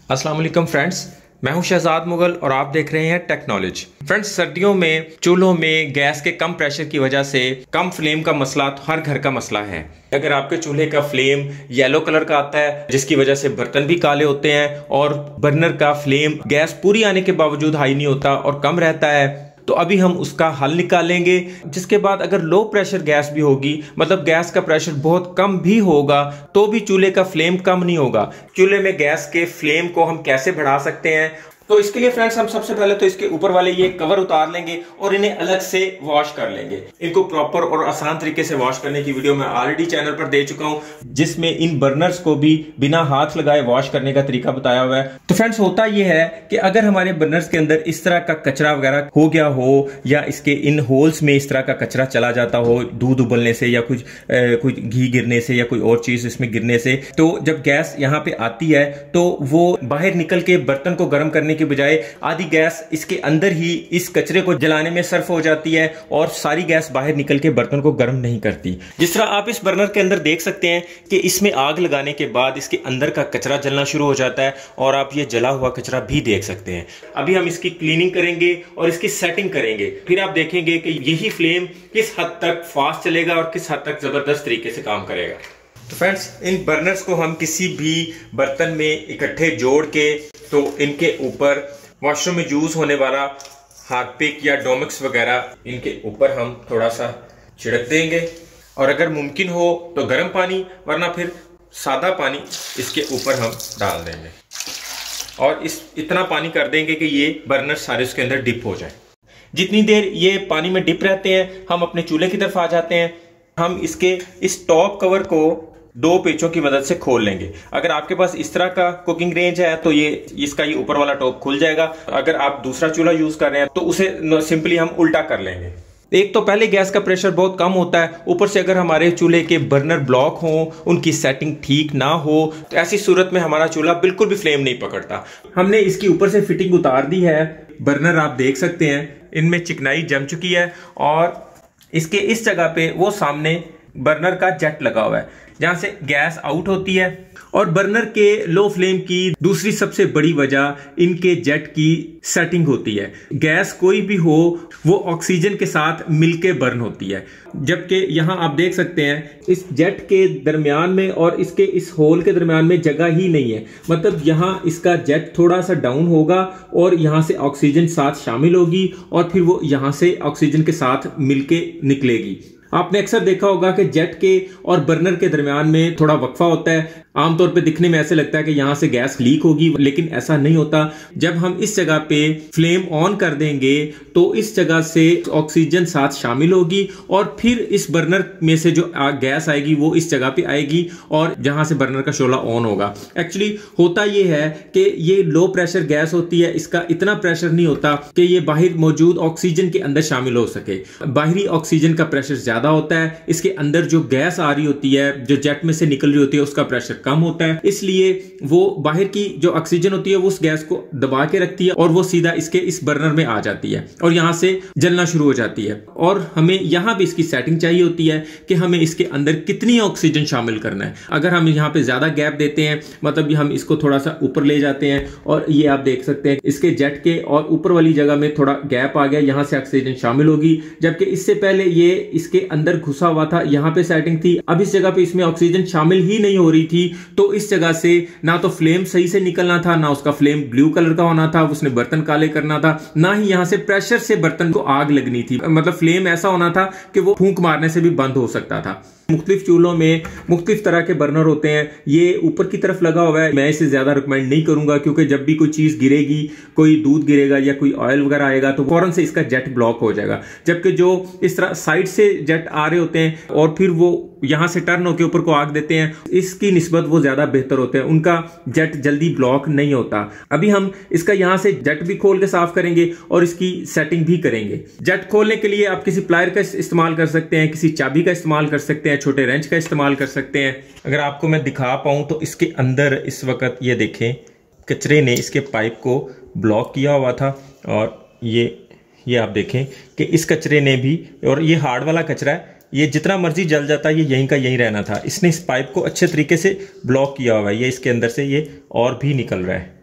अस्सलाम वालेकुम फ्रेंड्स, मैं हूं शहजाद मुगल और आप देख रहे हैं टेक नॉलेज। फ्रेंड्स, सर्दियों में चूल्हों में गैस के कम प्रेशर की वजह से कम फ्लेम का मसला तो हर घर का मसला है। अगर आपके चूल्हे का फ्लेम येलो कलर का आता है जिसकी वजह से बर्तन भी काले होते हैं और बर्नर का फ्लेम गैस पूरी आने के बावजूद हाई नहीं होता और कम रहता है, तो अभी हम उसका हल निकालेंगे। जिसके बाद अगर लो प्रेशर गैस भी होगी, मतलब गैस का प्रेशर बहुत कम भी होगा, तो भी चूल्हे का फ्लेम कम नहीं होगा। चूल्हे में गैस के फ्लेम को हम कैसे बढ़ा सकते हैं, तो इसके लिए फ्रेंड्स हम सबसे पहले तो इसके ऊपर वाले ये कवर उतार लेंगे और इन्हें अलग से वॉश कर लेंगे। इनको प्रॉपर और आसान तरीके से वॉश करने की वीडियो मैं ऑलरेडी चैनल पर दे चुका हूं, जिसमें इन बर्नर्स को भी बिना हाथ लगाए वॉश करने का तरीका बताया हुआ है। तो फ्रेंड्स, होता यह है कि अगर हमारे बर्नर्स के अंदर इस तरह का कचरा वगैरह हो गया हो या इसके इन होल्स में इस तरह का कचरा चला जाता हो दूध उबलने से या कुछ घी गिरने से या कोई और चीज इसमें गिरने से, तो जब गैस यहाँ पे आती है तो वो बाहर निकल के बर्तन को गर्म करने के बजाय आधी गैस इसके अंदर ही इस कचरे को जलाने में सर्फ हो जाती है और सारी गैस बाहर निकल के बर्तन को गर्म नहीं करती। जिस तरह आप इस बर्नर के अंदर देख सकते हैं कि इसमें आग लगाने के बाद इसके अंदर का कचरा जलना शुरू हो जाता है और आप ये जला हुआ कचरा भी देख सकते हैं। अभी हम इसकी क्लीनिंग करेंगे और इसकी सेटिंग करेंगे, फिर आप देखेंगे कि यही फ्लेम किस हद तक फास्ट चलेगा और किस हद तक जबरदस्त तरीके से काम करेगा। तो फ्रेंड्स, इन बर्नर्स को हम किसी भी बर्तन में इकट्ठे जोड़ के तो इनके ऊपर वॉशरूम में यूज होने वाला हार्पिक या डोमिक्स वगैरह इनके ऊपर हम थोड़ा सा छिड़क देंगे और अगर मुमकिन हो तो गर्म पानी, वरना फिर सादा पानी इसके ऊपर हम डाल देंगे और इतना पानी कर देंगे कि ये बर्नर सारे उसके अंदर डिप हो जाए। जितनी देर ये पानी में डिप रहते हैं हम अपने चूल्हे की तरफ आ जाते हैं। हम इसके इस टॉप कवर को 2 पेचों की मदद से खोल लेंगे। अगर आपके पास इस तरह का कुकिंग रेंज है तो ये इसका ये ऊपर वाला टॉप खुल जाएगा। अगर आप दूसरा चूल्हा यूज कर रहे हैं तो उसे सिंपली हम उल्टा कर लेंगे। एक तो पहले गैस का प्रेशर बहुत कम होता है, ऊपर से अगर हमारे चूल्हे के बर्नर ब्लॉक हो, उनकी सेटिंग ठीक ना हो, तो ऐसी सूरत में हमारा चूल्हा बिल्कुल भी फ्लेम नहीं पकड़ता। हमने इसकी ऊपर से फिटिंग उतार दी है। बर्नर आप देख सकते हैं इनमें चिकनाई जम चुकी है और इसके इस जगह पे वो सामने बर्नर का जेट लगा हुआ है जहां से गैस आउट होती है। और बर्नर के लो फ्लेम की दूसरी सबसे बड़ी वजह इनके जेट की सेटिंग होती है। गैस कोई भी हो वो ऑक्सीजन के साथ मिलके बर्न होती है, जबकि यहां आप देख सकते हैं इस जेट के दरमियान में और इसके इस होल के दरमियान में जगह ही नहीं है। मतलब यहां इसका जेट थोड़ा सा डाउन होगा और यहां से ऑक्सीजन साथ शामिल होगी और फिर वो यहां से ऑक्सीजन के साथ मिलके निकलेगी। आपने अक्सर देखा होगा कि जेट के और बर्नर के दरमियान में थोड़ा वक्फा होता है। आमतौर पे दिखने में ऐसे लगता है कि यहां से गैस लीक होगी, लेकिन ऐसा नहीं होता। जब हम इस जगह पे फ्लेम ऑन कर देंगे तो इस जगह से ऑक्सीजन साथ शामिल होगी और फिर इस बर्नर में से जो गैस आएगी वो इस जगह पे आएगी और जहां से बर्नर का शोला ऑन होगा। एक्चुअली होता ये है कि ये लो प्रेशर गैस होती है, इसका इतना प्रेशर नहीं होता कि ये बाहर मौजूद ऑक्सीजन के अंदर शामिल हो सके। बाहरी ऑक्सीजन का प्रेशर ज्यादा होता है, इसके अंदर जो गैस आ रही होती है, जो जेट में से निकल रही होती है, उसका प्रेशर कम होता है। इसलिए वो बाहर की जो ऑक्सीजन होती है वो उस गैस को दबा के रखती है और वो सीधा इसके इस बर्नर में आ जाती है और यहां से जलना शुरू हो जाती है। और हमें यहां भी इसकी सेटिंग चाहिए होती है कि हमें इसके अंदर कितनी ऑक्सीजन शामिल करना है। अगर हम यहां पे ज्यादा गैप देते हैं, मतलब हम इसको थोड़ा सा ऊपर ले जाते हैं और ये आप देख सकते हैं इसके जेट के और ऊपर वाली जगह में थोड़ा गैप आ गया, यहां से ऑक्सीजन शामिल होगी, जबकि इससे पहले ये इसके अंदर घुसा हुआ था, यहां पे सेटिंग थी। अब इस जगह पे इसमें ऑक्सीजन शामिल ही नहीं हो रही थी, तो इस जगह से ना तो फ्लेम सही से निकलना था, ना उसका फ्लेम ब्लू कलर का होना था, उसने बर्तन काले करना था, ना ही यहां से प्रेशर से बर्तन को आग लगनी थी। मतलब फ्लेम ऐसा होना था कि वो फूंक मारने से भी बंद हो सकता था। मुख्तलिफ चूल्हों में मुख्तलिफ तरह के बर्नर होते हैं। ये ऊपर की तरफ लगा हुआ है, मैं इसे ज्यादा रिकमेंड नहीं करूंगा क्योंकि जब भी कोई चीज गिरेगी, कोई दूध गिरेगा या कोई ऑयल वगैरह आएगा तो फौरन से इसका जेट ब्लॉक हो जाएगा। जबकि जो इस तरह साइड से जेट आ रहे होते हैं और फिर वो यहां से टर्न होकर ऊपर को आग देते हैं, इसकी निस्बत वो ज्यादा बेहतर होते हैं, उनका जेट जल्दी ब्लॉक नहीं होता। अभी हम इसका यहां से जेट भी खोल के साफ करेंगे और इसकी सेटिंग भी करेंगे। जेट खोलने के लिए आप किसी प्लायर का इस्तेमाल कर सकते हैं, किसी चाबी का इस्तेमाल कर सकते हैं, छोटे रेंच का इस्तेमाल कर सकते हैं। अगर आपको मैं दिखा पाऊं तो इसके अंदर इस वक्त ये देखें कचरे ने इसके पाइप को ब्लॉक किया हुआ था और ये आप देखें कि इस कचरे ने भी, और ये हार्ड वाला कचरा है, ये जितना मर्जी जल जाता है ये यहीं का यहीं रहना था। इसने इस पाइप को अच्छे तरीके से ब्लॉक किया हुआ है, ये इसके अंदर से ये और भी निकल रहा है।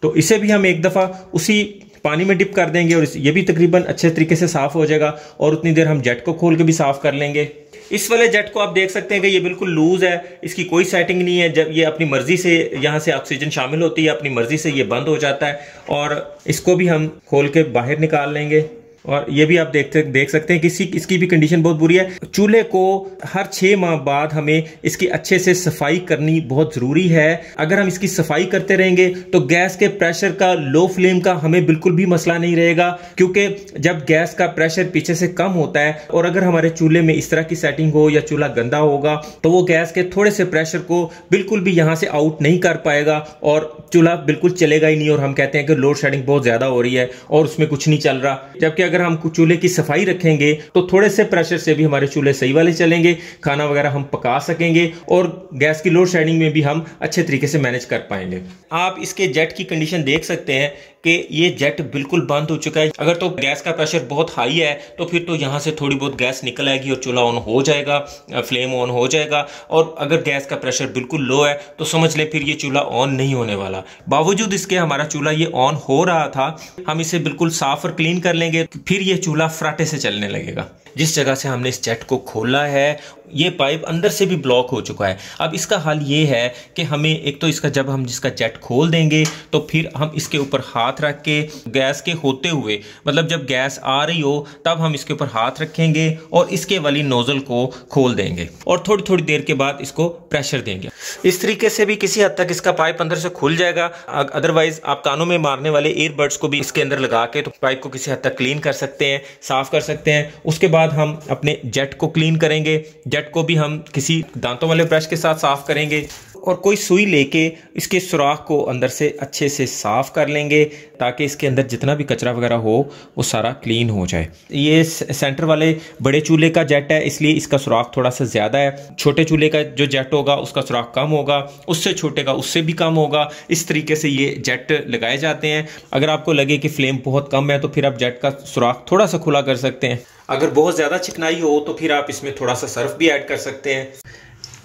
तो इसे भी हम एक दफ़ा उसी पानी में डिप कर देंगे और ये भी तकरीबन अच्छे तरीके से साफ़ हो जाएगा। और उतनी देर हम जेट को खोल के भी साफ़ कर लेंगे। इस वाले जेट को आप देख सकते हैं कि ये बिल्कुल लूज है, इसकी कोई सेटिंग नहीं है। जब ये अपनी मर्जी से यहाँ से ऑक्सीजन शामिल होती है, अपनी मर्जी से ये बंद हो जाता है। और इसको भी हम खोल के बाहर निकाल लेंगे। और ये भी आप देख सकते हैं कि इसकी भी कंडीशन बहुत बुरी है। चूल्हे को हर 6 माह बाद हमें इसकी अच्छे से सफाई करनी बहुत ज़रूरी है। अगर हम इसकी सफाई करते रहेंगे तो गैस के प्रेशर का, लो फ्लेम का हमें बिल्कुल भी मसला नहीं रहेगा, क्योंकि जब गैस का प्रेशर पीछे से कम होता है और अगर हमारे चूल्हे में इस तरह की सेटिंग हो या चूल्हा गंदा होगा तो वो गैस के थोड़े से प्रेशर को बिल्कुल भी यहाँ से आउट नहीं कर पाएगा और चूल्हा बिल्कुल चलेगा ही नहीं। और हम कहते हैं कि लोड शेडिंग बहुत ज़्यादा हो रही है और उसमें कुछ नहीं चल रहा। जबकि अगर हम चूल्हे की सफाई रखेंगे तो थोड़े से प्रेशर से भी हमारे चूल्हे सही वाले चलेंगे, खाना वगैरह हम पका सकेंगे और गैस की लोड शेडिंग में भी हम अच्छे तरीके से मैनेज कर पाएंगे। आप इसके जेट की कंडीशन देख सकते हैं कि ये जेट बिल्कुल बंद हो चुका है। अगर तो गैस का प्रेशर बहुत हाई है तो फिर तो यहाँ से थोड़ी बहुत गैस निकल आएगी और चूल्हा ऑन हो जाएगा, फ्लेम ऑन हो जाएगा। और अगर गैस का प्रेशर बिल्कुल लो है तो समझ लें फिर ये चूल्हा ऑन नहीं होने वाला। बावजूद इसके हमारा चूल्हा ये ऑन हो रहा था। हम इसे बिल्कुल साफ और क्लीन कर लेंगे, फिर ये चूल्हा फराटे से चलने लगेगा। जिस जगह से हमने इस जेट को खोला है ये पाइप अंदर से भी ब्लॉक हो चुका है। अब इसका हल ये है कि हमें एक तो इसका, जब हम जिसका जेट खोल देंगे तो फिर हम इसके ऊपर हाथ रख के गैस के होते हुए, मतलब जब गैस आ रही हो तब हम इसके ऊपर हाथ रखेंगे और इसके वाली नोजल को खोल देंगे और थोड़ी थोड़ी देर के बाद इसको प्रेशर देंगे। इस तरीके से भी किसी हद तक इसका पाइप अंदर से खुल जाएगा। अदरवाइज आप कानों में मारने वाले ईयरबड्स को भी इसके अंदर लगा के तो पाइप को किसी हद तक क्लीन कर सकते हैं, साफ कर सकते हैं। उसके बाद हम अपने जेट को क्लीन करेंगे। जेट को भी हम किसी दांतों वाले ब्रश के साथ साफ करेंगे और कोई सुई लेके इसके सुराख को अंदर से अच्छे से साफ कर लेंगे ताकि इसके अंदर जितना भी कचरा वगैरह हो वो सारा क्लीन हो जाए। ये सेंटर वाले बड़े चूल्हे का जेट है इसलिए इसका सुराख थोड़ा सा ज़्यादा है। छोटे चूल्हे का जो जेट होगा उसका सुराख कम होगा, उससे छोटे का उससे भी कम होगा। इस तरीके से ये जेट लगाए जाते हैं। अगर आपको लगे कि फ्लेम बहुत कम है तो फिर आप जेट का सुराख थोड़ा सा खुला कर सकते हैं। अगर बहुत ज़्यादा चिकनाई हो तो फिर आप इसमें थोड़ा सा सर्फ भी ऐड कर सकते हैं।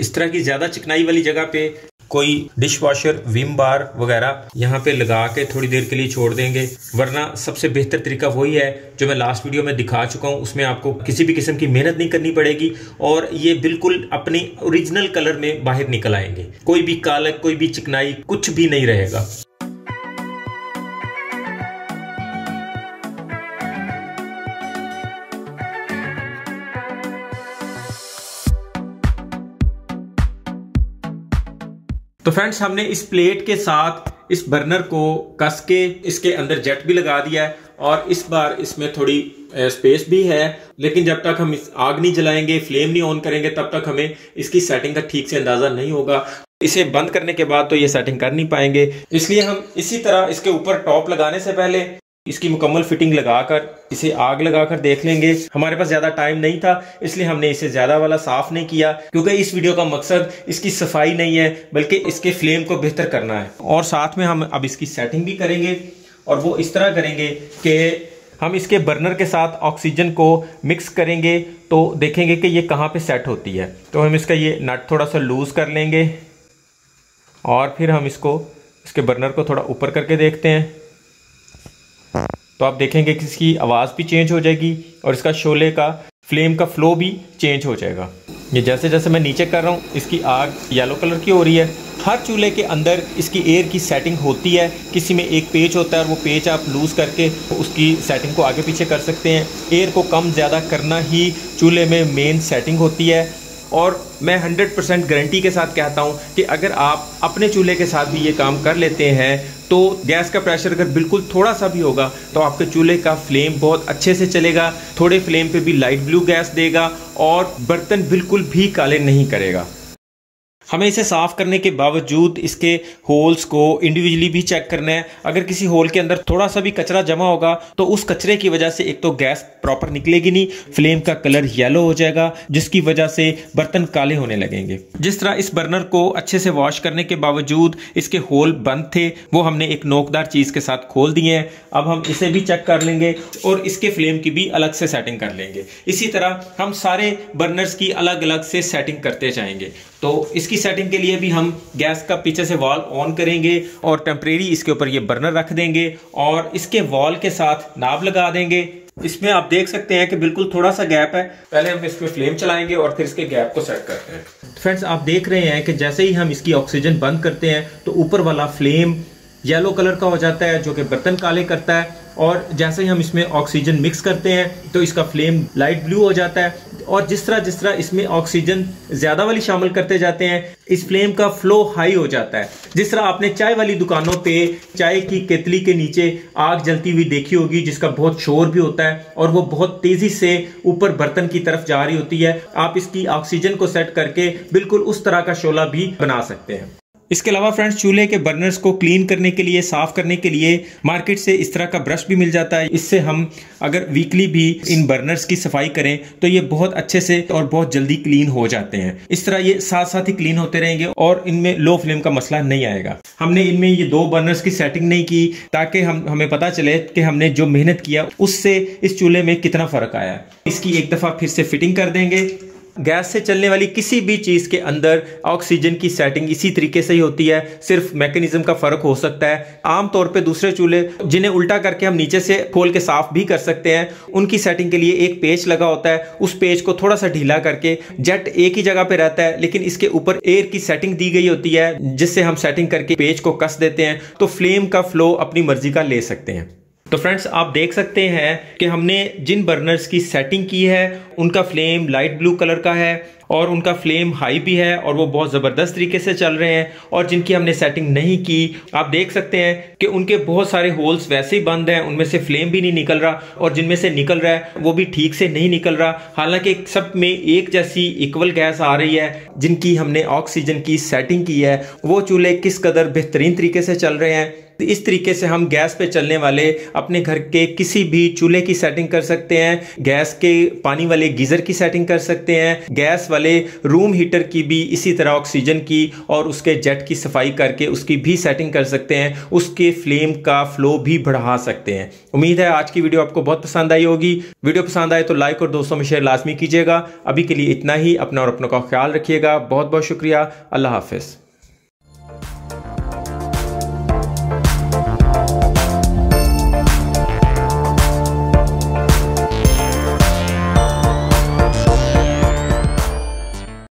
इस तरह की ज़्यादा चिकनाई वाली जगह पे कोई डिश वॉशर, विम बार वगैरह यहाँ पे लगा के थोड़ी देर के लिए छोड़ देंगे। वरना सबसे बेहतर तरीका वही है जो मैं लास्ट वीडियो में दिखा चुका हूँ। उसमें आपको किसी भी किस्म की मेहनत नहीं करनी पड़ेगी और ये बिल्कुल अपनी ओरिजिनल कलर में बाहर निकल आएंगे। कोई भी कालक, कोई भी चिकनाई, कुछ भी नहीं रहेगा। तो फ्रेंड्स हमने इस प्लेट के साथ इस बर्नर को कस के इसके अंदर जेट भी लगा दिया है और इस बार इसमें थोड़ी स्पेस भी है। लेकिन जब तक हम इस आग नहीं जलाएंगे, फ्लेम नहीं ऑन करेंगे, तब तक हमें इसकी सेटिंग का ठीक से अंदाजा नहीं होगा। इसे बंद करने के बाद तो ये सेटिंग कर नहीं पाएंगे। इसलिए हम इसी तरह इसके ऊपर टॉप लगाने से पहले इसकी मुकम्मल फिटिंग लगाकर इसे आग लगाकर देख लेंगे। हमारे पास ज्यादा टाइम नहीं था इसलिए हमने इसे ज्यादा वाला साफ नहीं किया, क्योंकि इस वीडियो का मकसद इसकी सफाई नहीं है बल्कि इसके फ्लेम को बेहतर करना है। और साथ में हम अब इसकी सेटिंग भी करेंगे और वो इस तरह करेंगे कि हम इसके बर्नर के साथ ऑक्सीजन को मिक्स करेंगे तो देखेंगे कि ये कहाँ पे सेट होती है। तो हम इसका ये नट थोड़ा सा लूज कर लेंगे और फिर हम इसके बर्नर को थोड़ा ऊपर करके देखते हैं तो आप देखेंगे कि इसकी आवाज़ भी चेंज हो जाएगी और इसका शोले का फ्लेम का फ्लो भी चेंज हो जाएगा। ये जैसे जैसे मैं नीचे कर रहा हूँ इसकी आग येलो कलर की हो रही है। हर चूल्हे के अंदर इसकी एयर की सेटिंग होती है। किसी में एक पेच होता है और वो पेच आप लूज़ करके उसकी सेटिंग को आगे पीछे कर सकते हैं। एयर को कम ज़्यादा करना ही चूल्हे में मेन सेटिंग होती है। और मैं 100% गारंटी के साथ कहता हूँ कि अगर आप अपने चूल्हे के साथ भी ये काम कर लेते हैं तो गैस का प्रेशर अगर बिल्कुल थोड़ा सा भी होगा तो आपके चूल्हे का फ्लेम बहुत अच्छे से चलेगा। थोड़े फ्लेम पे भी लाइट ब्लू गैस देगा और बर्तन बिल्कुल भी काले नहीं करेगा। हमें इसे साफ करने के बावजूद इसके होल्स को इंडिविजुअली भी चेक करना है। अगर किसी होल के अंदर थोड़ा सा भी कचरा जमा होगा तो उस कचरे की वजह से एक तो गैस प्रॉपर निकलेगी नहीं, फ्लेम का कलर येलो हो जाएगा जिसकी वजह से बर्तन काले होने लगेंगे। जिस तरह इस बर्नर को अच्छे से वॉश करने के बावजूद इसके होल बंद थे वो हमने एक नोकदार चीज के साथ खोल दिए हैं। अब हम इसे भी चेक कर लेंगे और इसके फ्लेम की भी अलग से सेटिंग कर लेंगे। इसी तरह हम सारे बर्नर्स की अलग अलग से सेटिंग करते जाएंगे। तो इसकी सेटिंग के लिए भी हम गैस का पीछे से वॉल ऑन करेंगे और टेम्परेरी इसके ऊपर ये बर्नर रख देंगे और इसके वॉल के साथ नाब लगा देंगे। इसमें आप देख सकते हैं कि बिल्कुल थोड़ा सा गैप है। पहले हम इसमें फ्लेम चलाएंगे और फिर इसके गैप को सेट करते हैं। फ्रेंड्स, आप देख रहे हैं कि जैसे ही हम इसकी ऑक्सीजन बंद करते हैं तो ऊपर वाला फ्लेम येलो कलर का हो जाता है जो कि बर्तन काले करता है, और जैसे ही हम इसमें ऑक्सीजन मिक्स करते हैं तो इसका फ्लेम लाइट ब्लू हो जाता है। और जिस तरह इसमें ऑक्सीजन ज़्यादा वाली शामिल करते जाते हैं, इस फ्लेम का फ्लो हाई हो जाता है। जिस तरह आपने चाय वाली दुकानों पे चाय की केतली के नीचे आग जलती हुई देखी होगी, जिसका बहुत शोर भी होता है और वो बहुत तेज़ी से ऊपर बर्तन की तरफ जा रही होती है। आप इसकी ऑक्सीजन को सेट करके बिल्कुल उस तरह का शोला भी बना सकते हैं। इसके अलावा फ्रेंड्स, चूल्हे के बर्नर्स को क्लीन करने के लिए, साफ करने के लिए मार्केट से इस तरह का ब्रश भी मिल जाता है। इससे हम अगर वीकली भी इन बर्नर्स की सफाई करें तो ये बहुत अच्छे से और बहुत जल्दी क्लीन हो जाते हैं। इस तरह ये साथ साथ ही क्लीन होते रहेंगे और इनमें लो फ्लेम का मसला नहीं आएगा। हमने इनमें ये 2 बर्नर्स की सेटिंग नहीं की ताकि हमें पता चले कि हमने जो मेहनत किया उससे इस चूल्हे में कितना फर्क आया। इसकी एक दफा फिर से फिटिंग कर देंगे। गैस से चलने वाली किसी भी चीज़ के अंदर ऑक्सीजन की सेटिंग इसी तरीके से ही होती है, सिर्फ मैकेनिज्म का फ़र्क हो सकता है। आमतौर पे दूसरे चूल्हे जिन्हें उल्टा करके हम नीचे से खोल के साफ भी कर सकते हैं, उनकी सेटिंग के लिए एक पेच लगा होता है। उस पेच को थोड़ा सा ढीला करके जेट एक ही जगह पे रहता है, लेकिन इसके ऊपर एयर की सेटिंग दी गई होती है, जिससे हम सेटिंग करके पेच को कस देते हैं तो फ्लेम का फ्लो अपनी मर्जी का ले सकते हैं। तो फ्रेंड्स, आप देख सकते हैं कि हमने जिन बर्नर्स की सेटिंग की है उनका फ्लेम लाइट ब्लू कलर का है और उनका फ्लेम हाई भी है और वो बहुत ज़बरदस्त तरीके से चल रहे हैं। और जिनकी हमने सेटिंग नहीं की, आप देख सकते हैं कि उनके बहुत सारे होल्स वैसे ही बंद हैं, उनमें से फ्लेम भी नहीं निकल रहा और जिनमें से निकल रहा है वो भी ठीक से नहीं निकल रहा। हालांकि सब में एक जैसी इक्वल गैस आ रही है। जिनकी हमने ऑक्सीजन की सेटिंग की है वो चूल्हे किस कदर बेहतरीन तरीके से चल रहे हैं। तो इस तरीके से हम गैस पे चलने वाले अपने घर के किसी भी चूल्हे की सेटिंग कर सकते हैं। गैस के पानी वाले गीज़र की सेटिंग कर सकते हैं। गैस वाले रूम हीटर की भी इसी तरह ऑक्सीजन की और उसके जेट की सफाई करके उसकी भी सेटिंग कर सकते हैं। उसके फ्लेम का फ्लो भी बढ़ा सकते हैं। उम्मीद है आज की वीडियो आपको बहुत पसंद आई होगी। वीडियो पसंद आए तो लाइक और दोस्तों में शेयर लाजमी कीजिएगा। अभी के लिए इतना ही। अपना और अपनों का ख्याल रखिएगा। बहुत बहुत शुक्रिया। अल्लाह हाफिज़।